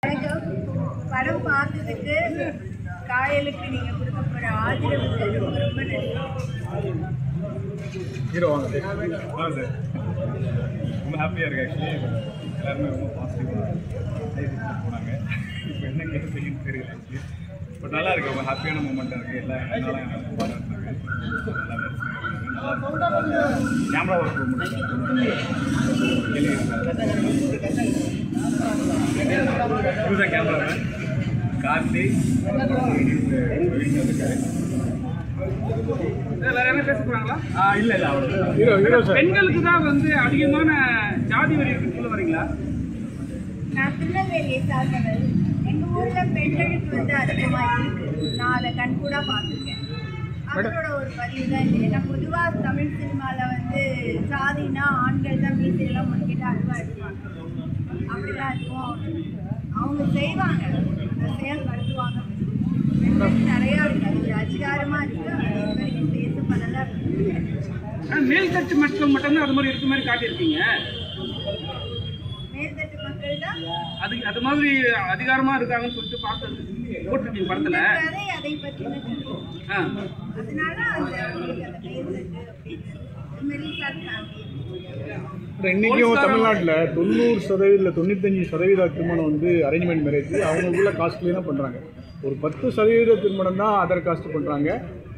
படம் பார்த்ததுக்கு காயலுக்கு நீங்க கொடுக்க போற ஆதரவுக்கு ரொம்ப ரொம்ப நன்றி. ஹீரோ வாங்க சார். ரொம்ப ஹாப்பியாக இருக்கு. ஆக்சுவலி எல்லாருமே ரொம்ப பாசிட்டிவாக போனாங்க. இப்போ என்ன கேட்டு செய்யணும்னு தெரியல. ஆக்சுவலி பட் நல்லா இருக்கு. ரொம்ப ஹாப்பியான மூமெண்ட்டாக இருக்குது. எல்லாம் என்னால் எனக்கு பாராட்டினாங்க. கேமரா ஒர்க் ரொம்ப இதுதான் கேமராமேன் கார்த்தி வேற என்ன பேச போறாங்களா? இல்ல இல்ல ஹீரோ சார். பெண்களுக்கு தான் வந்து அதிகமான ஜாதி வரி இருக்குன்னு சொல்ல வரீங்களா? நான் திருநெல்வேலியை சார்ந்தவர். எங்க ஊர்ல பெண்களுக்கு வந்து அதிகமா இருக்கு. நான் அதை கண்கூடா பார்த்துருக்கேன். அவரோட ஒரு பதிவு தான் இது. ஏன்னா பொதுவாக தமிழ் சினிமாவில் வந்து சாதினா ஆண்கள் தான் மீசையெல்லாம் முடிக்கிட்டு அழுவா எடுப்பாங்க. அப்படிலாம் எதுவும் அவங்க செய்வாங்க, அதை செயல்படுத்துவாங்க. பெண்களுக்கு நிறையா இருக்கு. அது ஒரு அதிகாரமாக இருக்கு. அது வரைக்கும் பேசப்படலை. மேல்தட்டு மக்கள் மட்டும்தான் அது மாதிரி இருக்க மாதிரி காட்டியிருக்கீங்க. மேல்தட்டு மக்கள் தான் அது மாதிரி அதிகாரமா இருக்காங்கன்னு சொல்லிட்டு பார்த்து போட்டிருக்கீங்க படத்துல. கதை அதை பற்றின கதை. அதனால அந்த மேல்தட்டு இன்னைக்கும் தமிழ்நாட்டில் 90% 95% திருமணம் வந்து அரேஞ்ச்மெண்ட் மேரேஜ். அவங்க உள்ள காஸ்ட்லேயே தான் பண்ணுறாங்க. ஒரு 10% திருமணம் தான் அதர் காஸ்ட் பண்ணுறாங்க.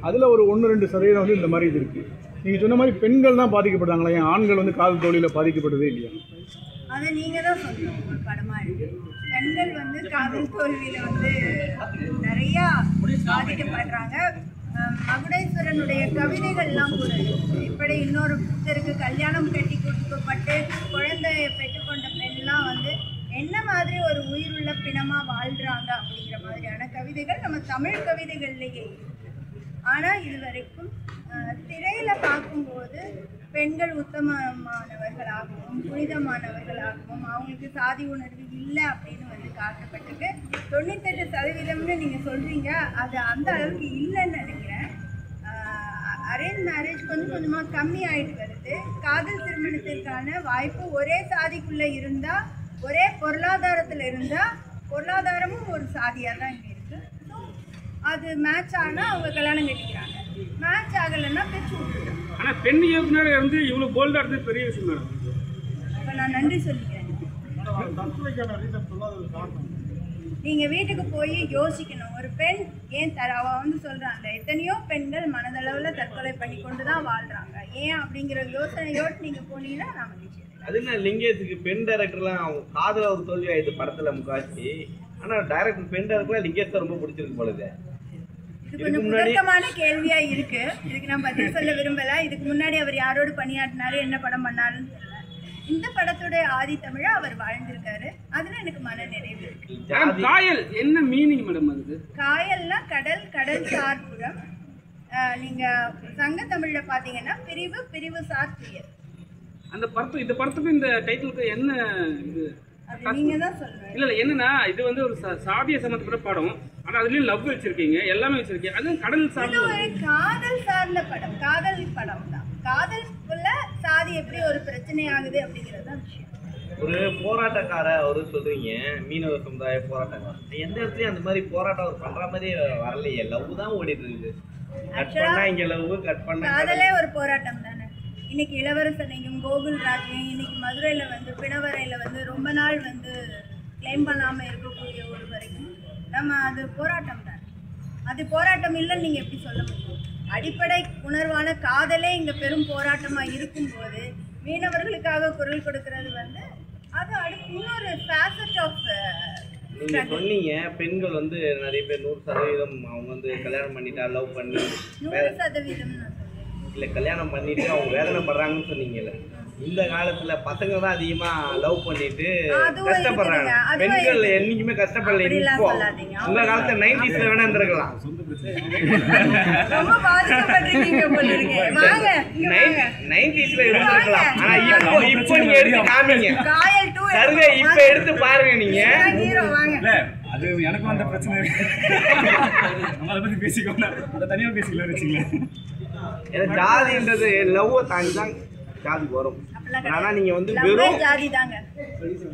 அதில் ஒரு 1-2% வந்து இந்த மாதிரி இது இருக்குது. நீங்கள் சொன்ன மாதிரி பெண்கள் தான் பாதிக்கப்படுறாங்களா? ஏன் ஆண்கள் வந்து காதல் தோல்வியில் பாதிக்கப்படுறதே இல்லையா? அதை நீங்கள் தான் சொல்லணும். ஒரு படமாக இருக்குது. பெண்கள் வந்து காதல் தோல்வியில் வந்து நிறையா பாதிக்கப்படுறாங்க. மகுடேஸ்வரனுடைய கவிதைகள்லாம் கூட இருக்குது. இப்படி இன்னொரு புத்தருக்கு கல்யாணம் கட்டி கொடுக்கப்பட்டு குழந்தையை பெற்றுக்கொண்ட பெண்லாம் வந்து என்ன மாதிரி ஒரு உயிருள்ள பிணமாக வாழ்கிறாங்க அப்படிங்கிற மாதிரியான கவிதைகள் நம்ம தமிழ் கவிதைகள்லேயே இருக்குது. ஆனால் இது வரைக்கும் திரையில் பார்க்கும்போது பெண்கள் உத்தமமானவர்களாகவும் புனிதமானவர்களாகவும் அவங்களுக்கு சாதி உணர்வு இல்லை அப்படின்னு வந்து காட்டப்பட்டிருக்கு. 98% நீங்கள் சொல்கிறீங்க. அது அந்த அளவுக்கு இல்லைன்னு நினைக்கிறேன். அரேஞ்ச் மேரேஜ் கொஞ்சம் கொஞ்சமாக கம்மி ஆகிட்டு வருது. காதல் திருமணத்திற்கான வாய்ப்பு ஒரே சாதிக்குள்ளே இருந்தால், ஒரே பொருளாதாரத்தில் இருந்தால், பொருளாதாரமும் ஒரு சாதியாக தான் இங்கே இருக்குது. ஸோ அது மேட்ச் ஆனால் அவங்க கல்யாணம் கட்டிக்கிறாங்க. மேட்ச் ஆகலைன்னா பேச்சு விட்டுருக்காங்க. ஆனால் பெண் இயக்குனர் வந்து இவ்வளோ போல்டாக இருந்தது பெரிய விஷயம் மேடம். இப்போ நான் நன்றி சொல்லிக்கிறேன். நீங்கள் வீட்டுக்கு போய் யோசிக்கணும். ஒரு பெண் ஏன் அவள் வந்து சொல்கிறாங்க, எத்தனையோ பெண்கள் மனதளவில் தற்கொலை பண்ணி கொண்டு தான் வாழ்கிறாங்க. ஏன் அப்படிங்கிற யோசனையோடு நீங்கள் போனீங்கன்னா நான் மகிழ்ச்சி. அது என்ன லிங்கேஷுக்கு பெண் டைரக்டர்லாம் அவங்க காதல ஒரு தோல்வி ஆயிடுது படத்துல முக்காசி. ஆனால் டைரக்டர் பெண் டைரக்டர்லாம் லிங்கேஷ் தான் ரொம்ப பிடிச்சிருக்கு பொழுது. இது கொஞ்சம் முழக்கமான கேள்வியா இருக்கு. இதுக்கு நான் பதில் சொல்ல விரும்பல. இதுக்கு முன்னாடி அவர் யாரோடு பணியாற்றினாரு, என்ன படம் பண்ணாருன்னு தெரியல. இந்த படத்தோட ஆதி தமிழா அவர் வாழ்ந்திருக்காரு. அதுல எனக்கு மன நிறைவு இருக்கு. காயல் என்ன மீனிங் மேடம்? அதுக்கு காயல்னா கடல், கடல் சார்புறம். நீங்க சங்க தமிழ்ல பாத்தீங்கன்னா பிரிவு, பிரிவு சார் துயர். அந்த படத்து இந்த படத்துக்கும் இந்த டைட்டிலுக்கு என்ன இது? நீங்க தான் சொல்லணும். இல்ல என்னன்னா இது வந்து ஒரு சாதிய சம்பந்தப்பட்ட படம். ஆனா அதுலயும் லவ் வச்சிருக்கீங்க, எல்லாமே வச்சிருக்கீங்க. அது கடல் சார்ந்த ஒரு காதல் சார்ந்த படம். காதல் படம் தான். காதலுக்குள்ள சாதி எப்படி ஒரு பிரச்சனை ஆகுது அப்படிங்கிறது தான் விஷயம். ஒரு போராட்டக்கார ஒரு சொல்றீங்க, மீனவ சமுதாய போராட்டக்காரர். எந்த இடத்துலயும் அந்த மாதிரி போராட்டம் அவர் பண்ற மாதிரி வரலையே. லவ் தான் ஓடிட்டு இருக்குது. கட் பண்ணா இங்க லவ், கட் பண்ணா காதலே ஒரு போராட்டம் தானே. இன்னைக்கு இளவரசனையும் கோகுல் ராஜையும் இன்னைக்கு மதுரையில் வந்து பிணவரையில் வந்து ரொம்ப நாள் வந்து கிளைம் பண்ணாமல் இருக்கக்கூடிய ஒரு வரைக்கும் நம்ம அது போராட்டம் தான். அது போராட்டம் இல்லைன்னு நீங்கள் எப்படி சொல்ல முடியும்? அடிப்படை உணர்வான காதலே இங்கே பெரும் போராட்டமாக இருக்கும்போது மீனவர்களுக்காக குரல் கொடுக்கறது வந்து அது அடுத்து இன்னொரு ஃபேசட் ஆஃப். நீங்க சொன்னீங்க பெண்கள் வந்து நிறைய பேர் 100% அவங்க வந்து கல்யாணம் பண்ணிட்டா லவ் பண்ணி 100% இல்லை கல்யாணம் பண்ணிட்டு அவங்க வேதனை படுறாங்கன்னு சொன்னீங்கல்ல. இந்த காலத்துல பசங்க தான் அதிகமா லவ் பண்ணிட்டு கஷ்டப்படுறாங்க. பெண்கள் என்னைக்குமே கஷ்டப்படல. இப்போ உங்க காலத்துல 90s வேணா இருந்திருக்கலாம். 90s இருந்திருக்கலாம். ஆனா இப்போ நீங்க எடுத்து காமிங்க. சருகை இப்ப எடுத்து பாருங்க நீங்க. அது எனக்கு வந்த பிரச்சனை நம்ம அதை பற்றி பேசிக்கோங்க. அதை தனியாக பேசிக்கலாம் வச்சுங்களேன். ஜாதின்றது லவ்வை தாண்டி தான் ஜாதி வரும். அப்படிலாம் ஆனா நீங்க வந்து லவ்வே வெறும் ஜாதி தாங்க.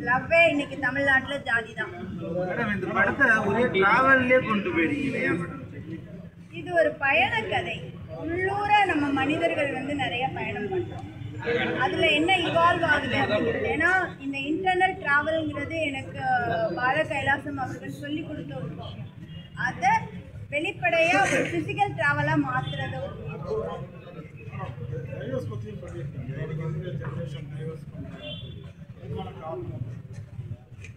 லவ்வே இன்னைக்கு தமிழ்நாட்டுல ஜாதி தான். மேடம் இந்த படத்தை ஒரே டிராவல்லே கொண்டு போயிருக்கீங்க மேடம். இது ஒரு பயண கதை. உள்ளூர நம்ம மனிதர்கள் வந்து நிறைய பயணம் பண்றோம். அதுல என்ன இவால்வ் ஆகுது அப்படிங்கிறது, ஏன்னா இந்த இன்டர்னல் டிராவல்ங்கிறது எனக்கு பால கைலாசம் அவர்கள் சொல்லி கொடுத்த ஒரு விஷயம். அதை வெளிப்படையா ஒரு பிசிக்கல் டிராவலா மாத்துறத ஒரு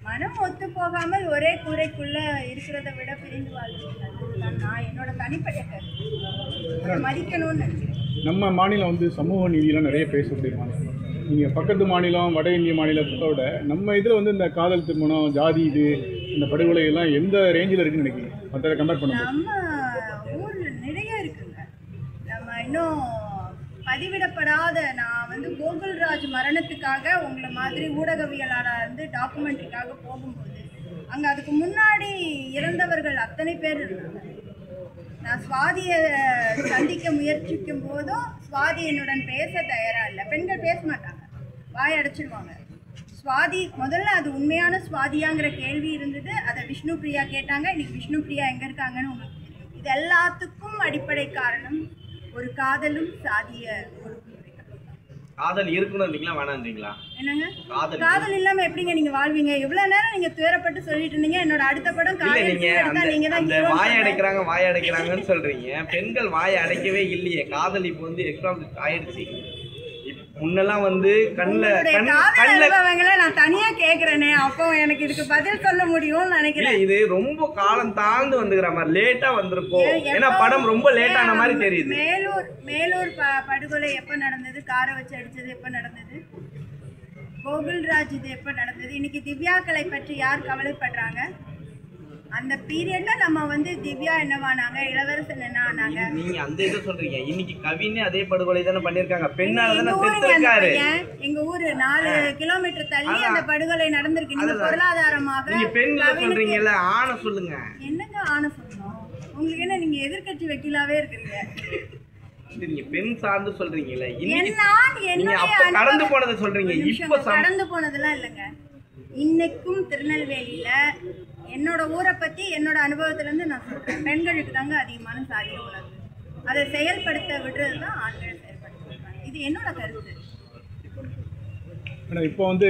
மனம் ஒத்து போகாமல் ஒரே கூரைக்குள்ள இருக்கிறத விட பிரிந்து வாழ்க்கை நான் என்னோட தனிப்பட்ட கருத்து. மதிக்கணும்னு நினைக்கிறேன். நம்ம மாநிலம் வந்து சமூக நீதியெலாம் நிறைய பேசக்கூடிய மாநிலம். நீங்கள் பக்கத்து மாநிலம் வட இந்திய மாநிலத்தோட நம்ம இதில் வந்து இந்த காதல் திருமணம், ஜாதி, இது இந்த படுகொலை எல்லாம் எந்த ரேஞ்சில் இருக்குன்னு நினைக்கிறீங்க? மற்ற கம்பேர் பண்ணும்போது நம்ம ஊரில் நிறைய இருக்குங்க. நம்ம இன்னும் பதிவிடப்படாத, நான் வந்து கோகுல்ராஜ் மரணத்துக்காக உங்களை மாதிரி ஊடகவியலாளர் வந்து டாக்குமெண்ட்ரிக்காக போகும்போது அங்கே அதுக்கு முன்னாடி இறந்தவர்கள் அத்தனை பேர் இருந்தாங்க. நான் சுவாதியை சந்திக்க முயற்சிக்கும் போதும் சுவாதி என்னுடன் பேச தயாராக இல்லை. பெண்கள் பேச மாட்டாங்க, வாய் அடைச்சிடுவாங்க. சுவாதி முதல்ல அது உண்மையான சுவாதியாங்கிற கேள்வி இருந்தது. அதை விஷ்ணு பிரியா கேட்டாங்க. இன்னைக்கு விஷ்ணு பிரியா எங்கே இருக்காங்கன்னு உங்களுக்கு தெரியும். இது எல்லாத்துக்கும் அடிப்படை காரணம் ஒரு காதலும் சாதிய காதல் இருக்கணும்ன்றீங்களா வேணான்றீங்களா? என்னங்க காதல் இல்லாம எப்படிங்க நீங்க வாழ்வீங்க? இவ்வளவு நேரம் நீங்க துயரப்பட்டு சொல்லிட்டு இருந்தீங்க. என்னோட அடுத்த படம் நீங்க அந்த வாய் அடைக்கிறாங்கன்னு சொல்றீங்க. பெண்கள் வாயை அடைக்கவே இல்லையே. காதல் இப்போ வந்து எக்ஸ்ட்ராபிக் ஆயிடுச்சு. முன்னெல்லாம் வந்து கண்ணுல நான் தனியா கேக்குறேனே, அப்போ எனக்கு இதுக்கு பதில் சொல்ல முடியும்னு நினைக்கிறேன். இது ரொம்ப காலம் தாழ்ந்து வந்துக்கிற மாதிரி லேட்டா வந்திருக்கோம். ஏன்னா படம் ரொம்ப லேட்டான மாதிரி தெரியுது. மேலூர் படுகொலை எப்ப நடந்தது? காரை வச்சு அடிச்சது எப்ப நடந்தது? கோகுல்ராஜ் இது எப்ப நடந்தது? இன்னைக்கு திவ்யாக்களை பற்றி யார் கவலைப்படுறாங்க? அந்த பீரியட்ல நம்ம வந்து திவ்யா என்னவானாங்க, இளவரசன் என்ன ஆனாங்க? நீங்க அந்த இதை சொல்றீங்க. இன்னைக்கு கவினே அதே படுகொலை தானே பண்ணிருக்காங்க. பெண்ணால தானே செத்துருக்காரு. எங்க ஊரு 4 கிலோமீட்டர் தள்ளி அந்த படுகொலை நடந்திருக்கு. நீங்க பொருளாதாரமாக நீங்க பெண்களை சொல்றீங்கல்ல, ஆணை சொல்லுங்க. என்னங்க ஆணை சொல்லணும்? உங்களுக்கு என்ன, நீங்க எதிர்கட்சி வக்கீலாவே இருக்கிறீங்க. நீங்க பெண் சார்ந்து சொல்றீங்கல்ல, நீங்க அப்ப கடந்து போனதை சொல்றீங்க. இப்ப கடந்து போனதெல்லாம் இல்லைங்க. இன்னைக்கும் திருநெல்வேலியில என்னோட ஊரை பற்றி என்னோட அனுபவத்திலேருந்து நான் சொல்கிறேன். பெண்களுக்கு தாங்க அதிகமான சாதிய உணர்வு. அதை செயல்படுத்த விடுறது தான் ஆண்கள் செயல்படுத்துறாங்க. இது என்னோட கருத்து. ஆனால் இப்போ வந்து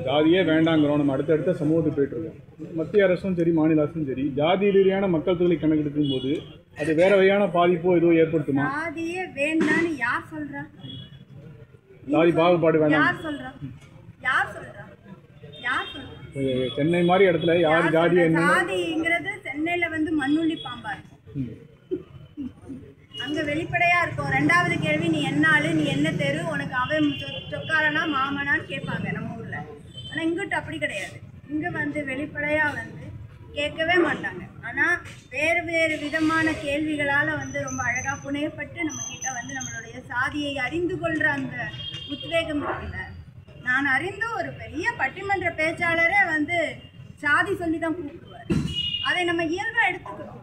ஜாதியே வேண்டாங்கிறோம். நம்ம அடுத்தடுத்த சமூகத்துக்கு போயிட்டுருக்கோம். மத்திய அரசும் சரி, மாநில அரசும் சரி, ஜாதி ரீதியான மக்கள் தொகை கணக்கெடுக்கும் போது அது வேற வகையான பாதிப்போ ஏதோ ஏற்படுத்துமா? ஜாதியே வேண்டான்னு யார் சொல்றா? ஜாதி பாகுபாடு வேண்டாம் யார் சொல்றா? யார் சொல்றா? யார் சொல்றா? சென்னை மாதிரி இடத்துல யார் ஜாதி என்ன? ஜாதிங்கிறது சென்னையில வந்து மண்ணுள்ளி பாம்பா இருக்கும். அங்க வெளிப்படையா இருக்கும். 2வது கேள்வி, நீ என்ன ஆளு, நீ என்ன தெரு, உனக்கு அவன் சொக்காரனா மாமனான்னு கேட்பாங்க நம்ம ஊர்ல. ஆனா இங்கிட்ட அப்படி கிடையாது. இங்க வந்து வெளிப்படையா வந்து கேட்கவே மாட்டாங்க. ஆனா வேறு வேறு விதமான கேள்விகளால வந்து ரொம்ப அழகா புனையப்பட்டு நம்ம கிட்ட வந்து நம்மளுடைய சாதியை அறிந்து கொள்ற அந்த உத்வேகம் இருக்குல்ல. நான் அறிந்து ஒரு பெரிய பட்டிமன்ற பேச்சாளரே வந்து சாதி சொல்லி தான் கூப்பிடுவார். அதை நம்ம இயல்பாக எடுத்துக்கிறோம்.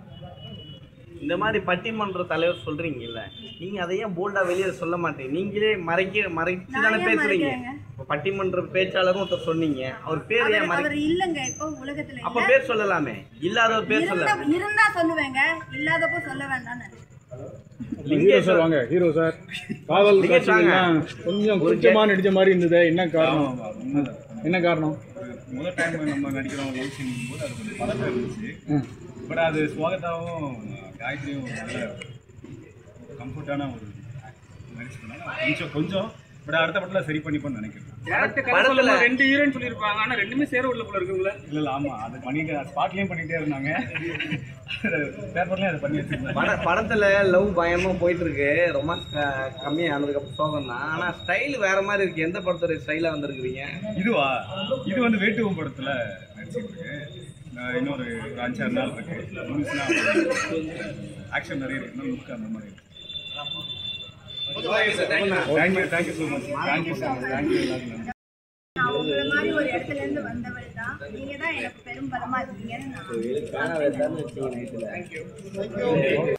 இந்த மாதிரி பட்டிமன்ற தலைவர் சொல்றீங்கல்ல, நீங்க அதையே போல்டா வெளியே சொல்ல மாட்டீங்க. நீங்களே மறைச்சு தானே பேசுறீங்க. பட்டிமன்ற பேச்சாளரும் ஒருத்தர் சொன்னீங்க, அவர் பேர் ஏன் அவர் இல்லைங்க இப்போ உலகத்துல. அப்ப பேர் சொல்லலாமே, இல்லாத பேர் சொல்லலாம். இருந்தா சொல்லுவேங்க, இல்லாதப்போ சொல்ல வேண்டாம்னு. ஹீரோ சார் வாங்க. ஹீரோ சார், காதல் காட்சிகள்லாம் கொஞ்சம் கொஞ்சமாக நடித்த மாதிரி இருந்தது. என்ன காரணம்? என்ன காரணம்? முதல் டைம் நம்ம நடிக்கிறோம் லவ் சீன் போது அது கொஞ்சம் பதட்டம் இருந்துச்சு. பட் அது சுவாகத்தாவும் காயத்ரியும் நல்ல கம்ஃபர்டான ஒரு நடிச்சுருந்தாங்க. கொஞ்சம் பட் அடுத்த படத்தில் சரி பண்ணிப்போன்னு நினைக்கிறேன். படத்துல 2 ஹீரோன்னு சொல்லியிருப்பாங்க, ஆனால் 2மே சேர உள்ள போல இருக்குங்களா? இல்லை ஆமாம், அது பண்ணிட்டு ஸ்பாட்லேயும் பண்ணிகிட்டே இருந்தாங்க, பேப்பர்லேயும் அதை பண்ணி வச்சுருந்தாங்க. படத்தில் லவ் பயமாக போயிட்டு இருக்கு. ரொம்ப கம்மியாக ஆனதுக்கப்புறம் சோகம் தான். ஆனால் ஸ்டைல் வேற மாதிரி இருக்கு. எந்த படத்தோட ஸ்டைலாக வந்திருக்குறீங்க? இது வந்து வேட்டுவம் படத்தில் நடிச்சிருக்கு. இன்னொரு 5-6 நாள் இருக்கு. ஆக்ஷன் நிறைய இருக்கு. லுக் அந்த மாதிரி இருக்கு. Thank you so much. தேங்க்யூ எல்லாருக்கும். நான் உங்களை மாதிரி ஒரு இடத்துல இருந்து வந்தவள் தான். நீங்க தான் எனக்கு பெரும் பலமா இருக்கீங்கன்னு நான்